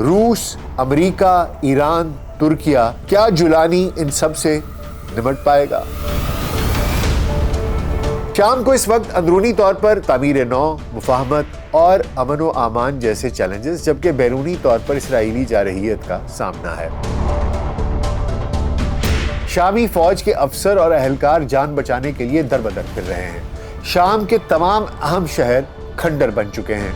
روس، امریکہ، ایران، ترکیہ، کیا جولانی ان سب سے نمٹ پائے گا؟ شام کو اس وقت اندرونی طور پر تعمیر نو، مفاہمت اور امن و امان جیسے چیلنجز، جبکہ بیرونی طور پر اسرائیلی جارحیت کا سامنا ہے۔ شامی فوج کے افسر اور اہلکار جان بچانے کے لیے در بدر پھر رہے ہیں۔ شام کے تمام اہم شہر کھنڈر بن چکے ہیں۔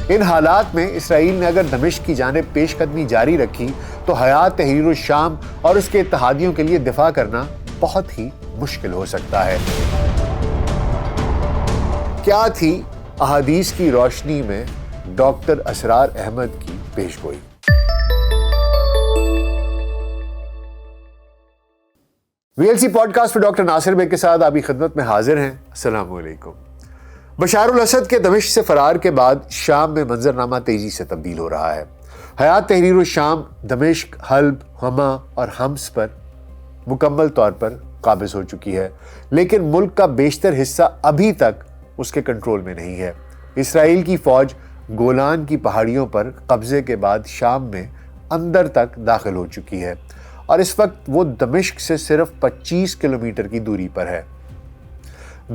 ان حالات میں اسرائیل نے اگر دمشق کی جانب پیش قدمی جاری رکھی تو حیات تحریر الشام اور اس کے اتحادیوں کے لیے دفاع کرنا بہت ہی مشکل ہو سکتا ہے۔ کیا تھی احادیث کی روشنی میں ڈاکٹر اسرار احمد کی پیش گوئی؟ VLC پوڈ کاسٹ پر ڈاکٹر ناصر بیگ کے ساتھ آپ کی خدمت میں حاضر ہیں۔ السلام علیکم۔ بشار الاسد کے دمشق سے فرار کے بعد شام میں منظرنامہ تیزی سے تبدیل ہو رہا ہے۔ حیات تحریر الشام دمشق، حلب، حما اور حمص پر مکمل طور پر قابض ہو چکی ہے، لیکن ملک کا بیشتر حصہ ابھی تک اس کے کنٹرول میں نہیں ہے۔ اسرائیل کی فوج گولان کی پہاڑیوں پر قبضے کے بعد شام میں اندر تک داخل ہو چکی ہے اور اس وقت وہ دمشق سے صرف 25 کلومیٹر کی دوری پر ہے۔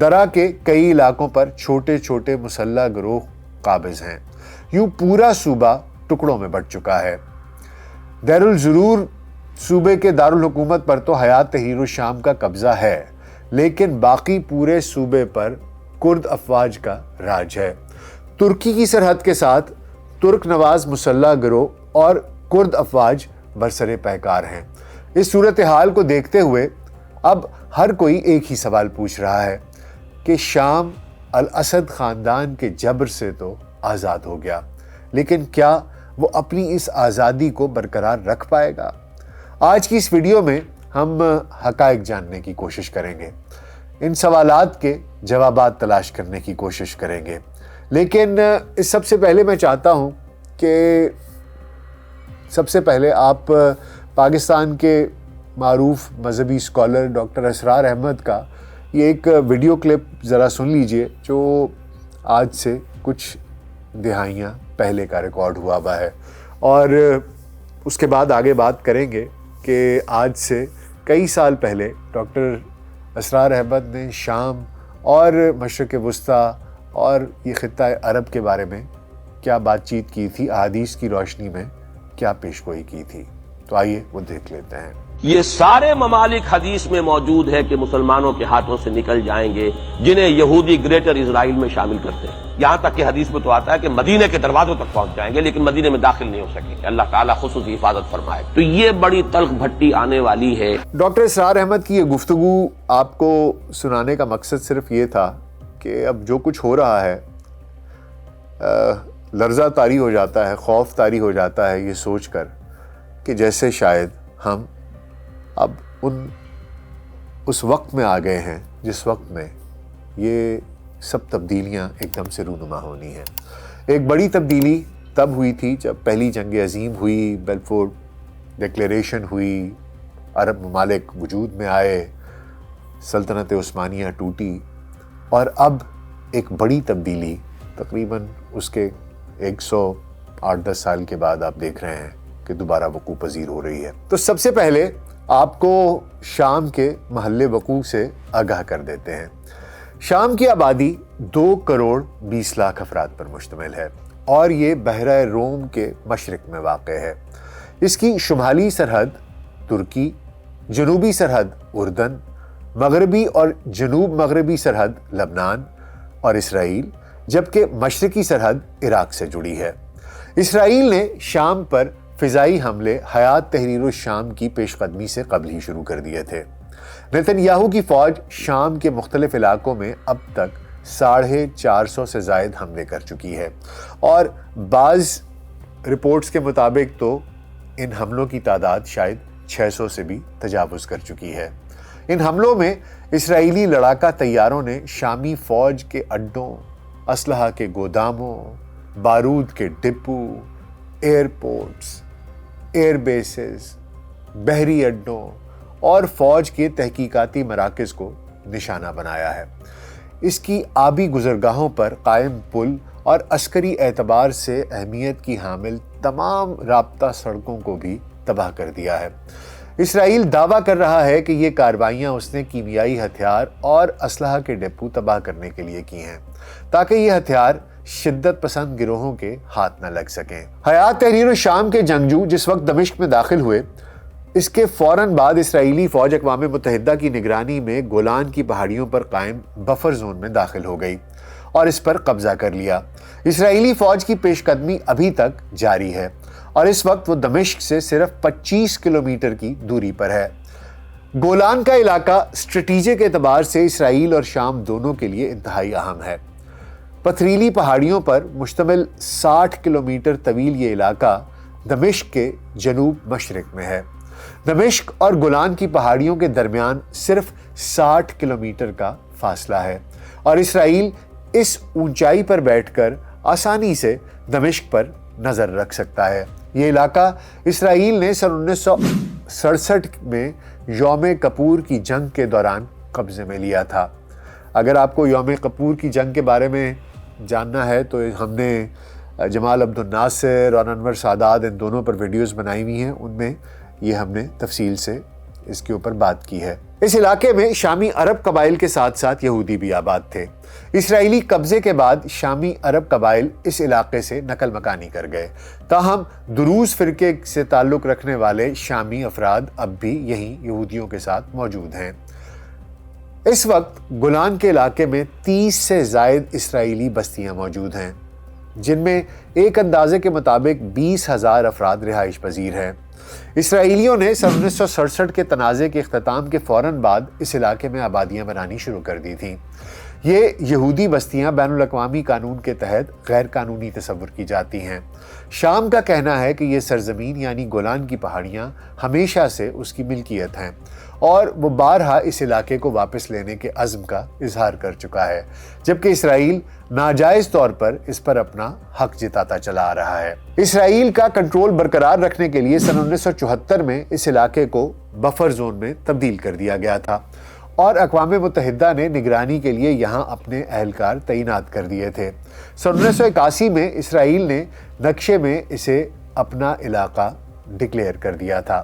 درہ کے کئی علاقوں پر چھوٹے چھوٹے مسلح گروہ قابض ہیں۔ یوں پورا صوبہ ٹکڑوں میں بٹ چکا ہے۔ دیر الضرور صوبے کے دارالحکومت پر تو حیات تحریر الشام کا قبضہ ہے، لیکن باقی پورے صوبے پر کرد افواج کا راج ہے۔ ترکی کی سرحد کے ساتھ ترک نواز مسلح گروہ اور کرد افواج برسر پیکار ہیں۔ اس صورتحال کو دیکھتے ہوئے اب ہر کوئی ایک ہی سوال پوچھ رہا ہے کہ شام الاسد خاندان کے جبر سے تو آزاد ہو گیا، لیکن کیا وہ اپنی اس آزادی کو برقرار رکھ پائے گا؟ آج کی اس ویڈیو میں ہم حقائق جاننے کی کوشش کریں گے، ان سوالات کے جوابات تلاش کرنے کی کوشش کریں گے، لیکن اس سب سے پہلے میں چاہتا ہوں کہ سب سے پہلے آپ پاکستان کے معروف مذہبی اسکالر ڈاکٹر اسرار احمد کا یہ ایک ویڈیو کلپ ذرا سن لیجئے، جو آج سے کچھ دہائیاں پہلے کا ریکارڈ ہوا ہے، اور اس کے بعد آگے بات کریں گے کہ آج سے کئی سال پہلے ڈاکٹر اسرار احمد نے شام اور مشرق وسطیٰ اور یہ خطہ عرب کے بارے میں کیا بات چیت کی تھی، احادیث کی روشنی میں کیا پیش گوئی کی تھی۔ تو آئیے وہ دیکھ لیتے ہیں۔ یہ سارے ممالک حدیث میں موجود ہے کہ مسلمانوں کے ہاتھوں سے نکل جائیں گے جنہیں یہودی گریٹر اسرائیل میں شامل کرتے ہیں۔ یہاں تک کہ حدیث میں تو آتا ہے کہ مدینے کے دروازوں تک پہنچ جائیں گے، لیکن مدینے میں داخل نہیں ہو سکیں گے، اللہ تعالیٰ خصوصی حفاظت فرمائے۔ تو یہ بڑی تلخ بھٹی آنے والی ہے۔ ڈاکٹر اسرار احمد کی یہ گفتگو آپ کو سنانے کا مقصد صرف یہ تھا کہ اب جو کچھ ہو رہا ہے لرزہ طاری ہو جاتا ہے، خوف طاری ہو جاتا ہے یہ سوچ کر کہ جیسے شاید ہم اب اس وقت میں آ گئے ہیں جس وقت میں یہ سب تبدیلیاں ایک دم سے رونما ہونی ہیں۔ ایک بڑی تبدیلی تب ہوئی تھی جب پہلی جنگ عظیم ہوئی، بیلفور ڈکلیریشن ہوئی، عرب ممالک وجود میں آئے، سلطنت عثمانیہ ٹوٹی، اور اب ایک بڑی تبدیلی تقریباً اس کے 108-10 سال کے بعد آپ دیکھ رہے ہیں کہ دوبارہ وقوع پذیر ہو رہی ہے۔ تو سب سے پہلے آپ کو شام کے محل وقوع سے آگاہ کر دیتے ہیں۔ شام کی آبادی 2,20,00,000 افراد پر مشتمل ہے اور یہ بحیرہ روم کے مشرق میں واقع ہے۔ اس کی شمالی سرحد ترکی، جنوبی سرحد اردن، مغربی اور جنوب مغربی سرحد لبنان اور اسرائیل، جبکہ مشرقی سرحد عراق سے جڑی ہے۔ اسرائیل نے شام پر فضائی حملے حیات تحریر الشام کی پیش قدمی سے قبل ہی شروع کر دیے تھے۔ نیتن یاہو کی فوج شام کے مختلف علاقوں میں اب تک 450 سے زائد حملے کر چکی ہے، اور بعض رپورٹس کے مطابق تو ان حملوں کی تعداد شاید 600 سے بھی تجاوز کر چکی ہے۔ ان حملوں میں اسرائیلی لڑاکا طیاروں نے شامی فوج کے اڈوں، اسلحہ کے گوداموں، بارود کے ڈپو، ایئرپورٹس، ایئر بیسز، بحری اڈوں اور فوج کے تحقیقاتی مراکز کو نشانہ بنایا ہے۔ اس کی آبی گزرگاہوں پر قائم پل اور عسکری اعتبار سے اہمیت کی حامل تمام رابطہ سڑکوں کو بھی تباہ کر دیا ہے۔ اسرائیل دعویٰ کر رہا ہے کہ یہ کارروائیاں اس نے کیمیائی ہتھیار اور اسلحہ کے ڈپو تباہ کرنے کے لیے کی ہیں تاکہ یہ ہتھیار شدت پسند گروہوں کے ہاتھ نہ لگ سکیں۔ حیات تحریر الشام کے جنگجو جس وقت دمشق میں داخل ہوئے، اس کے فوراً بعد اسرائیلی فوج اقوام متحدہ کی نگرانی میں گولان کی پہاڑیوں پر قائم بفر زون میں داخل ہو گئی اور اس پر قبضہ کر لیا۔ اسرائیلی فوج کی پیش قدمی ابھی تک جاری ہے اور اس وقت وہ دمشق سے صرف 25 کلومیٹر کی دوری پر ہے۔ گولان کا علاقہ اسٹریٹجک اعتبار سے اسرائیل اور شام دونوں کے لیے انتہائی اہم ہے۔ پتھریلی پہاڑیوں پر مشتمل 60 کلومیٹر طویل یہ علاقہ دمشق کے جنوب مشرق میں ہے۔ دمشق اور گولان کی پہاڑیوں کے درمیان صرف 60 کلومیٹر کا فاصلہ ہے اور اسرائیل اس اونچائی پر بیٹھ کر آسانی سے دمشق پر نظر رکھ سکتا ہے۔ یہ علاقہ اسرائیل نے سن 1967 میں یوم کپور کی جنگ کے دوران قبضے میں لیا تھا۔ اگر آپ کو یوم کپور کی جنگ کے بارے میں جاننا ہے تو ہم نے جمال عبد الناصر اور انور سادات ان دونوں پر ویڈیوز بنائی ہوئی ہیں، ان میں یہ ہم نے تفصیل سے اس کے اوپر بات کی ہے۔ اس علاقے میں شامی عرب قبائل کے ساتھ ساتھ یہودی بھی آباد تھے۔ اسرائیلی قبضے کے بعد شامی عرب قبائل اس علاقے سے نقل مکانی کر گئے، تاہم دروز فرقے سے تعلق رکھنے والے شامی افراد اب بھی یہیں یہودیوں کے ساتھ موجود ہیں۔ اس وقت گولان کے علاقے میں 30 سے زائد اسرائیلی بستیاں موجود ہیں، جن میں ایک اندازے کے مطابق 20,000 افراد رہائش پذیر ہیں۔ اسرائیلیوں نے سن 1967 کے تنازع کے اختتام کے فوراً بعد اس علاقے میں آبادیاں بنانی شروع کر دی تھیں۔ یہ یہودی بستیاں بین الاقوامی قانون کے تحت غیر قانونی تصور کی جاتی ہیں۔ شام کا کہنا ہے کہ یہ سرزمین یعنی گولان کی پہاڑیاں ہمیشہ سے اس کی ملکیت ہیں اور وہ بارہا اس علاقے کو واپس لینے کے عزم کا اظہار کر چکا ہے، جبکہ اسرائیل ناجائز طور پر اس پر اپنا حق جتاتا چلا آ رہا ہے۔ اسرائیل کا کنٹرول برقرار رکھنے کے لیے سن 1974 میں اس علاقے کو بفر زون میں تبدیل کر دیا گیا تھا اور اقوام متحدہ نے نگرانی کے لیے یہاں اپنے اہلکار تعینات کر دیے تھے۔ سن 1981 میں اسرائیل نے نقشے میں اسے اپنا علاقہ ڈکلیئر کر دیا تھا۔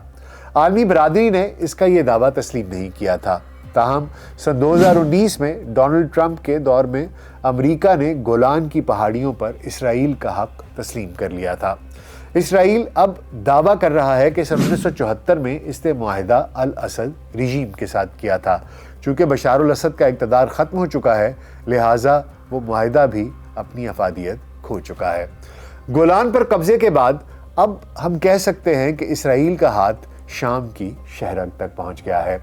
عالمی برادری نے اس کا یہ دعویٰ تسلیم نہیں کیا تھا، تاہم سن 2019 میں ڈونلڈ ٹرمپ کے دور میں امریکہ نے گولان کی پہاڑیوں پر اسرائیل کا حق تسلیم کر لیا تھا۔ اسرائیل اب دعویٰ کر رہا ہے کہ سن 1974 میں اس نے معاہدہ الاسد رژیم کے ساتھ کیا تھا۔ چونکہ بشار الاسد کا اقتدار ختم ہو چکا ہے، لہٰذا وہ معاہدہ بھی اپنی افادیت کھو چکا ہے۔ گولان پر قبضے کے بعد اب ہم کہہ سکتے ہیں کہ اسرائیل کا ہاتھ شام کی شہرک تک پہنچ گیا ہے۔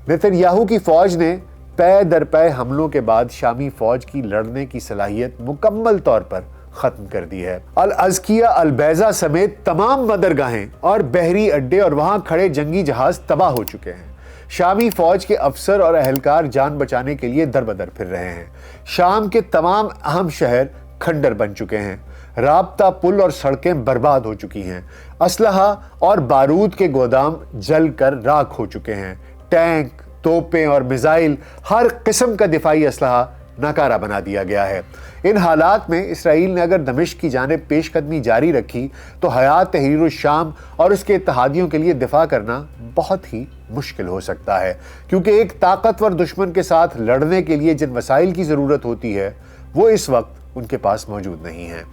نیتن یاہو کی فوج نے پے در پے حملوں کے بعد شامی فوج کی لڑنے کی صلاحیت مکمل طور پر ختم کر دی ہے۔ الازکیہ البیضا سمیت تمام بندرگاہیں اور بحری اڈے اور وہاں کھڑے جنگی جہاز تباہ ہو چکے ہیں۔ شامی فوج کے افسر اور اہلکار جان بچانے کے لیے در بدر پھر رہے ہیں۔ شام کے تمام اہم شہر کھنڈر بن چکے ہیں، رابطہ پل اور سڑکیں برباد ہو چکی ہیں، اسلحہ اور بارود کے گودام جل کر راکھ ہو چکے ہیں، ٹینک، توپیں اور میزائل، ہر قسم کا دفاعی اسلحہ ناکارہ بنا دیا گیا ہے۔ ان حالات میں اسرائیل نے اگر دمشق کی جانب پیش قدمی جاری رکھی تو حیات تحریر الشام اور اس کے اتحادیوں کے لیے دفاع کرنا بہت ہی مشکل ہو سکتا ہے، کیونکہ ایک طاقتور دشمن کے ساتھ لڑنے کے لیے جن وسائل کی ضرورت ہوتی ہے وہ اس وقت ان کے پاس موجود نہیں ہیں۔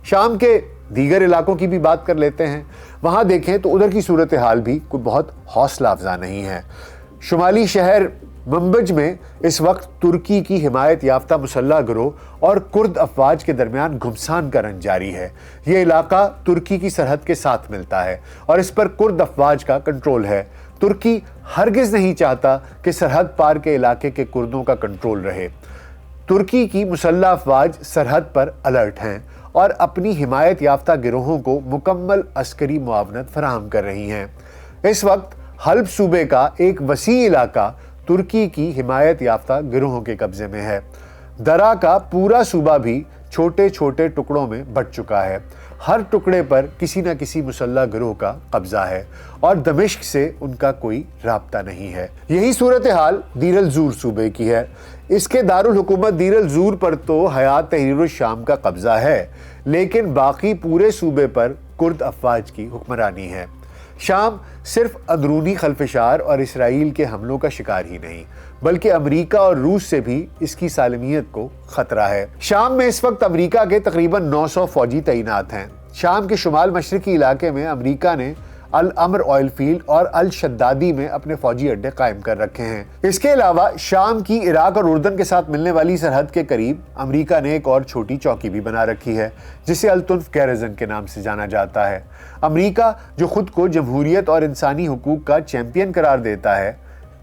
شام کے دیگر علاقوں کی بھی بات کر لیتے ہیں۔ وہاں دیکھیں تو ادھر کی صورتحال بھی کوئی بہت حوصلہ افزا نہیں ہے۔ شمالی شہر منبج میں اس وقت ترکی کی حمایت یافتہ مسلح گروہ اور کرد افواج کے درمیان گھمسان کا رنج جاری ہے۔ یہ علاقہ ترکی کی سرحد کے ساتھ ملتا ہے اور اس پر کرد افواج کا کنٹرول ہے۔ ترکی ہرگز نہیں چاہتا کہ سرحد پار کے علاقے کے کردوں کا کنٹرول رہے۔ ترکی کی مسلح افواج سرحد پر الرٹ ہیں اور اپنی حمایت یافتہ گروہوں کو مکمل عسکری معاونت فراہم کر رہی ہیں۔ اس وقت حلب صوبے کا ایک وسیع علاقہ ترکی کی حمایت یافتہ گروہوں کے قبضے میں ہے۔ درا کا پورا صوبہ بھی چھوٹے چھوٹے ٹکڑوں میں بٹ چکا ہے۔ ہر ٹکڑے پر کسی نہ کسی مسلح گروہ کا قبضہ ہے اور دمشق سے ان کا کوئی رابطہ نہیں ہے۔ یہی صورتحال دیر الزور صوبے کی ہے۔ اس کے دارالحکومت دیر الزور پر تو حیات تحریر الشام کا قبضہ ہے، لیکن باقی پورے صوبے پر کرد افواج کی حکمرانی ہے۔ شام صرف اندرونی خلفشار اور اسرائیل کے حملوں کا شکار ہی نہیں، بلکہ امریکہ اور روس سے بھی اس کی سالمیت کو خطرہ ہے۔ شام میں اس وقت امریکہ کے تقریباً 900 فوجی تعینات ہیں۔ شام کے شمال مشرقی علاقے میں امریکہ نے الامر آئل فیلڈ اور الشدادی میں اپنے فوجی اڈے قائم کر رکھے ہیں۔ اس کے علاوہ شام کی عراق اور اردن کے ساتھ ملنے والی سرحد کے قریب امریکہ نے ایک اور چھوٹی چوکی بھی بنا رکھی ہے، جسے الطنف گیرزن کے نام سے جانا جاتا ہے۔ امریکہ جو خود کو جمہوریت اور انسانی حقوق کا چیمپئن قرار دیتا ہے،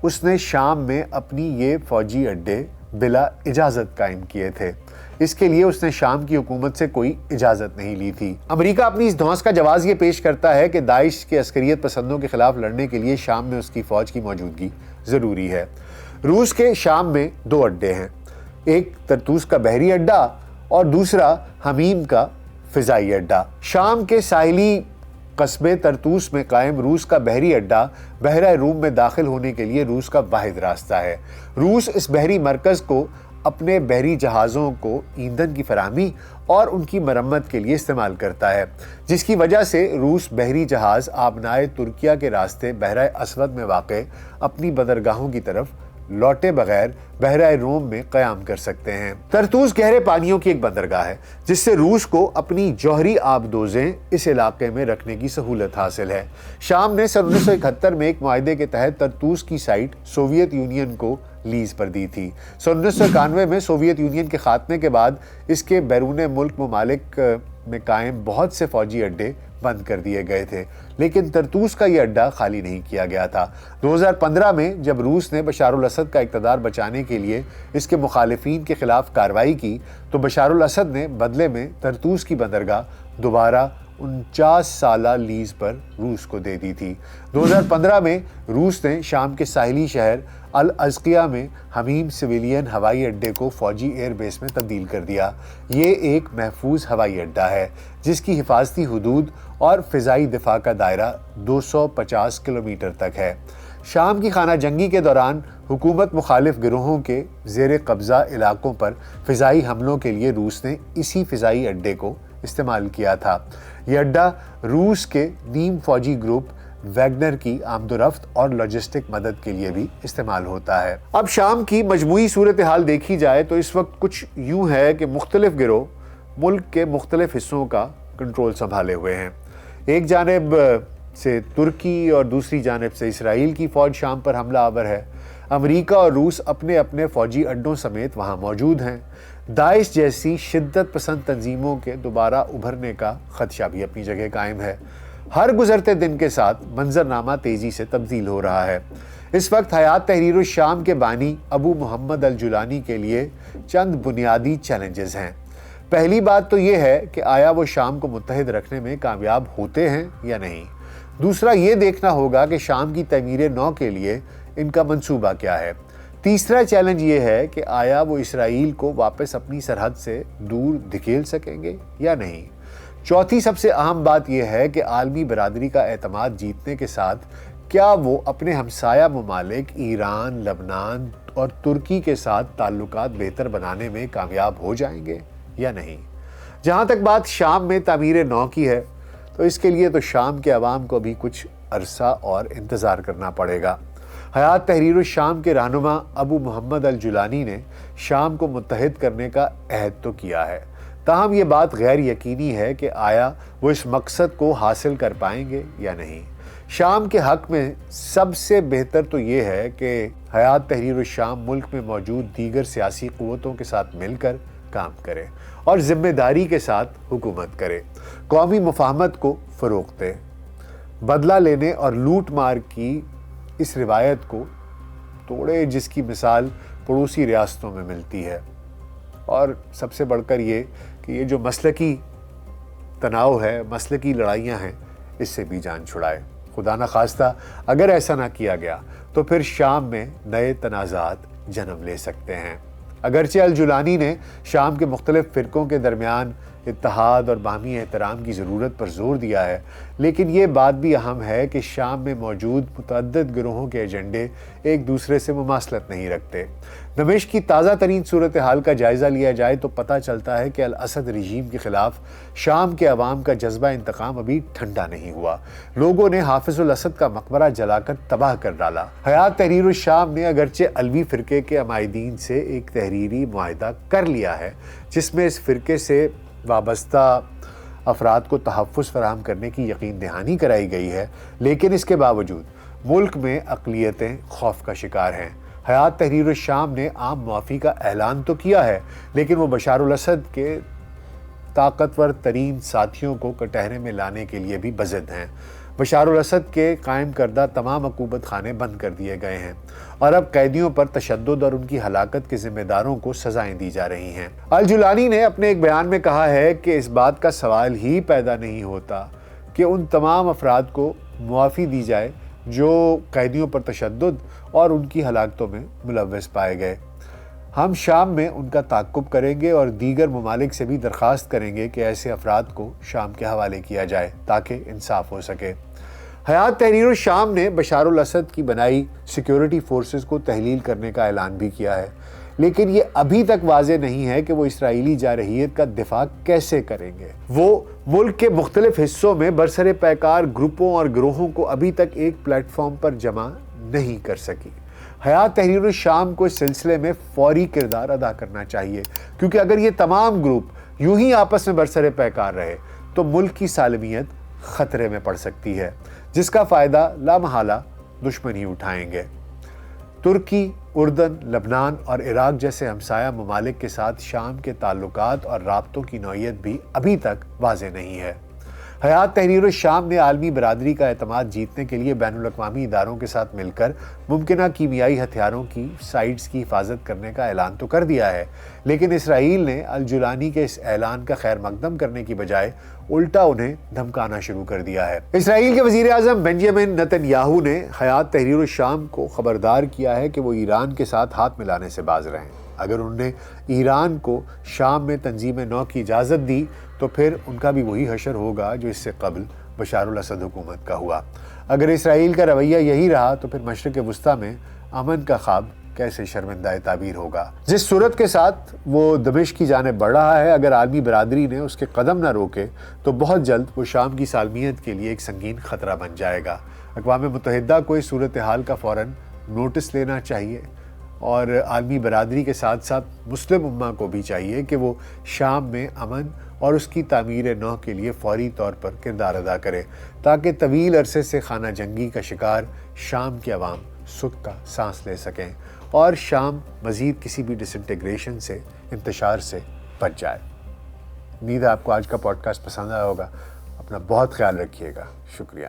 اس نے شام میں اپنی یہ فوجی اڈے بلا اجازت قائم کیے تھے۔ اس کے لیے اس نے شام کی حکومت سے کوئی اجازت نہیں لی تھی۔ امریکہ اپنی اس دھونس کا جواز یہ پیش کرتا ہے کہ داعش کے عسکریت پسندوں کے خلاف لڑنے کے لیے شام میں اس کی فوج کی موجودگی ضروری ہے۔ روس کے شام میں 2 اڈے ہیں، ایک طرطوس کا بحری اڈہ اور دوسرا حمیم کا فضائی اڈہ۔ شام کے ساحلی قصبے طرطوس میں قائم روس کا بحری اڈہ بحیرہ روم میں داخل ہونے کے لیے روس کا واحد راستہ ہے۔ روس اس بحری مرکز کو اپنے بحری جہازوں کو ایندھن کی فراہمی اور ان کی مرمت کے لیے استعمال کرتا ہے، جس کی وجہ سے روس بحری جہاز آبنائے ترکیہ کے راستے بحیرہ اسود میں واقع اپنی بندرگاہوں کی طرف لوٹے بغیر بحیرہ روم میں قیام کر سکتے ہیں۔ طرطوس گہرے پانیوں کی ایک بندرگاہ ہے، جس سے روس کو اپنی جوہری آبدوزیں اس علاقے میں رکھنے کی سہولت حاصل ہے۔ شام نے سن 1971 میں ایک معاہدے کے تحت طرطوس کی سائٹ سوویت یونین کو لیز پر دی تھی۔ سن 1991 میں سوویت یونین کے خاتمے کے بعد اس کے بیرون ملک ممالک میں قائم بہت سے فوجی اڈے بند کر دیے گئے تھے، لیکن طرطوس کا یہ اڈہ خالی نہیں کیا گیا تھا۔ 2015 میں جب روس نے بشار الاسد کا اقتدار بچانے کے لیے اس کے مخالفین کے خلاف کارروائی کی تو بشار الاسد نے بدلے میں طرطوس کی بندرگاہ دوبارہ 49 سالہ لیز پر روس کو دے دی تھی۔ 2015 میں روس نے شام کے ساحلی شہر الازقیہ میں حمیم سویلین ہوائی اڈے کو فوجی ایئر بیس میں تبدیل کر دیا۔ یہ ایک محفوظ ہوائی اڈہ ہے جس کی حفاظتی حدود اور فضائی دفاع کا دائرہ 250 کلومیٹر تک ہے۔ شام کی خانہ جنگی کے دوران حکومت مخالف گروہوں کے زیر قبضہ علاقوں پر فضائی حملوں کے لیے روس نے اسی فضائی اڈے کو استعمال کیا تھا۔ یہ اڈہ روس کے نیم فوجی گروپ ویگنر کی آمد و رفت اور لاجسٹک مدد کے لیے بھی استعمال ہوتا ہے۔ اب شام کی مجموعی صورتحال دیکھی جائے تو اس وقت کچھ یوں ہے کہ مختلف گروہ ملک کے مختلف حصوں کا کنٹرول سنبھالے ہوئے ہیں۔ ایک جانب سے ترکی اور دوسری جانب سے اسرائیل کی فوج شام پر حملہ آور ہے۔ امریکہ اور روس اپنے اپنے فوجی اڈوں سمیت وہاں موجود ہیں۔ داعش جیسی شدت پسند تنظیموں کے دوبارہ ابھرنے کا خدشہ بھی اپنی جگہ قائم ہے۔ ہر گزرتے دن کے ساتھ منظرنامہ تیزی سے تبدیل ہو رہا ہے۔ اس وقت حیات تحریر الشام کے بانی ابو محمد الجولانی کے لیے چند بنیادی چیلنجز ہیں۔ پہلی بات تو یہ ہے کہ آیا وہ شام کو متحد رکھنے میں کامیاب ہوتے ہیں یا نہیں۔ دوسرا یہ دیکھنا ہوگا کہ شام کی تعمیر نو کے لیے ان کا منصوبہ کیا ہے۔ تیسرا چیلنج یہ ہے کہ آیا وہ اسرائیل کو واپس اپنی سرحد سے دور دھکیل سکیں گے یا نہیں۔ چوتھی سب سے اہم بات یہ ہے کہ عالمی برادری کا اعتماد جیتنے کے ساتھ کیا وہ اپنے ہمسایہ ممالک ایران، لبنان اور ترکی کے ساتھ تعلقات بہتر بنانے میں کامیاب ہو جائیں گے یا نہیں۔ جہاں تک بات شام میں تعمیر نو کی ہے تو اس کے لیے تو شام کے عوام کو بھی کچھ عرصہ اور انتظار کرنا پڑے گا۔ حیات تحریر الشام کے رہنما ابو محمد الجولانی نے شام کو متحد کرنے کا عہد تو کیا ہے، تاہم یہ بات غیر یقینی ہے کہ آیا وہ اس مقصد کو حاصل کر پائیں گے یا نہیں۔ شام کے حق میں سب سے بہتر تو یہ ہے کہ حیات تحریر الشام ملک میں موجود دیگر سیاسی قوتوں کے ساتھ مل کر کام کرے اور ذمہ داری کے ساتھ حکومت کرے، قومی مفاہمت کو فروغ دے، بدلہ لینے اور لوٹ مار کی اس روایت کو توڑے جس کی مثال پڑوسی ریاستوں میں ملتی ہے، اور سب سے بڑھ کر یہ کہ یہ جو مسلکی تناؤ ہے، مسلکی لڑائیاں ہیں، اس سے بھی جان چھڑائے۔ خدا نہ خواستہ اگر ایسا نہ کیا گیا تو پھر شام میں نئے تنازعات جنم لے سکتے ہیں۔ اگرچہ الجولانی نے شام کے مختلف فرقوں کے درمیان اتحاد اور باہمی احترام کی ضرورت پر زور دیا ہے، لیکن یہ بات بھی اہم ہے کہ شام میں موجود متعدد گروہوں کے ایجنڈے ایک دوسرے سے مماثلت نہیں رکھتے۔ دمشق کی تازہ ترین صورتحال کا جائزہ لیا جائے تو پتہ چلتا ہے کہ الاسد رژیم کے خلاف شام کے عوام کا جذبہ انتقام ابھی ٹھنڈا نہیں ہوا۔ لوگوں نے حافظ الاسد کا مقبرہ جلا کر تباہ کر ڈالا۔ حیات تحریر الشام نے اگرچہ علوی فرقے کے عمائدین سے ایک تحریری معاہدہ کر لیا ہے جس میں اس فرقے سے وابستہ افراد کو تحفظ فراہم کرنے کی یقین دہانی کرائی گئی ہے، لیکن اس کے باوجود ملک میں اقلیتیں خوف کا شکار ہیں۔ حیات تحریر الشام نے عام معافی کا اعلان تو کیا ہے، لیکن وہ بشار الاسد کے طاقتور ترین ساتھیوں کو کٹہرے میں لانے کے لیے بھی بضد ہیں۔ بشار الاسد کے قائم کردہ تمام عقوبت خانے بند کر دیے گئے ہیں اور اب قیدیوں پر تشدد اور ان کی ہلاکت کے ذمہ داروں کو سزائیں دی جا رہی ہیں۔ الجولانی نے اپنے ایک بیان میں کہا ہے کہ اس بات کا سوال ہی پیدا نہیں ہوتا کہ ان تمام افراد کو معافی دی جائے جو قیدیوں پر تشدد اور ان کی ہلاکتوں میں ملوث پائے گئے۔ ہم شام میں ان کا تعاقب کریں گے اور دیگر ممالک سے بھی درخواست کریں گے کہ ایسے افراد کو شام کے حوالے کیا جائے تاکہ انصاف ہو سکے۔ حیات تحریر الشام نے بشار الاسد کی بنائی سیکیورٹی فورسز کو تحلیل کرنے کا اعلان بھی کیا ہے، لیکن یہ ابھی تک واضح نہیں ہے کہ وہ اسرائیلی جارحیت کا دفاع کیسے کریں گے۔ وہ ملک کے مختلف حصوں میں برسر پیکار گروپوں اور گروہوں کو ابھی تک ایک پلیٹ فارم پر جمع نہیں کر سکی۔ حیات تحریر الشام کو اس سلسلے میں فوری کردار ادا کرنا چاہیے، کیونکہ اگر یہ تمام گروپ یوں ہی آپس میں برسر پیکار رہے تو ملک کی سالمیت خطرے میں پڑ سکتی ہے، جس کا فائدہ لامحالہ دشمن ہی اٹھائیں گے۔ ترکی، اردن، لبنان اور عراق جیسے ہمسایہ ممالک کے ساتھ شام کے تعلقات اور رابطوں کی نوعیت بھی ابھی تک واضح نہیں ہے۔ حیات تحریر الشام نے عالمی برادری کا اعتماد جیتنے کے لیے بین الاقوامی اداروں کے ساتھ مل کر ممکنہ کیمیائی ہتھیاروں کی سائٹس کی حفاظت کرنے کا اعلان تو کر دیا ہے، لیکن اسرائیل نے الجولانی کے اس اعلان کا خیر مقدم کرنے کی بجائے الٹا انہیں دھمکانا شروع کر دیا ہے۔ اسرائیل کے وزیر اعظم بنجامن نتن یاہو نے حیات تحریر الشام کو خبردار کیا ہے کہ وہ ایران کے ساتھ ہاتھ ملانے سے باز رہیں۔ اگر انہوں نے ایران کو شام میں تنظیم نو کی اجازت دی تو پھر ان کا بھی وہی حشر ہوگا جو اس سے قبل بشار الاسد حکومت کا ہوا۔ اگر اسرائیل کا رویہ یہی رہا تو پھر مشرق وسطیٰ میں امن کا خواب کیسے شرمندہ تعبیر ہوگا۔ جس صورت کے ساتھ وہ دمشق کی جانب بڑھ رہا ہے، اگر عالمی برادری نے اس کے قدم نہ روکے تو بہت جلد وہ شام کی سالمیت کے لیے ایک سنگین خطرہ بن جائے گا۔ اقوام متحدہ کو اس صورتحال کا فوراً نوٹس لینا چاہیے اور عالمی برادری کے ساتھ ساتھ مسلم امہ کو بھی چاہیے کہ وہ شام میں امن اور اس کی تعمیر نو کے لیے فوری طور پر کردار ادا کرے تاکہ طویل عرصے سے خانہ جنگی کا شکار شام کے عوام سکھ کا سانس لے سکیں اور شام مزید کسی بھی ڈس انٹیگریشن سے، انتشار سے بچ جائے۔ امید ہے آپ کو آج کا پوڈ کاسٹ پسند آیا ہوگا۔ اپنا بہت خیال رکھیے گا۔ شکریہ۔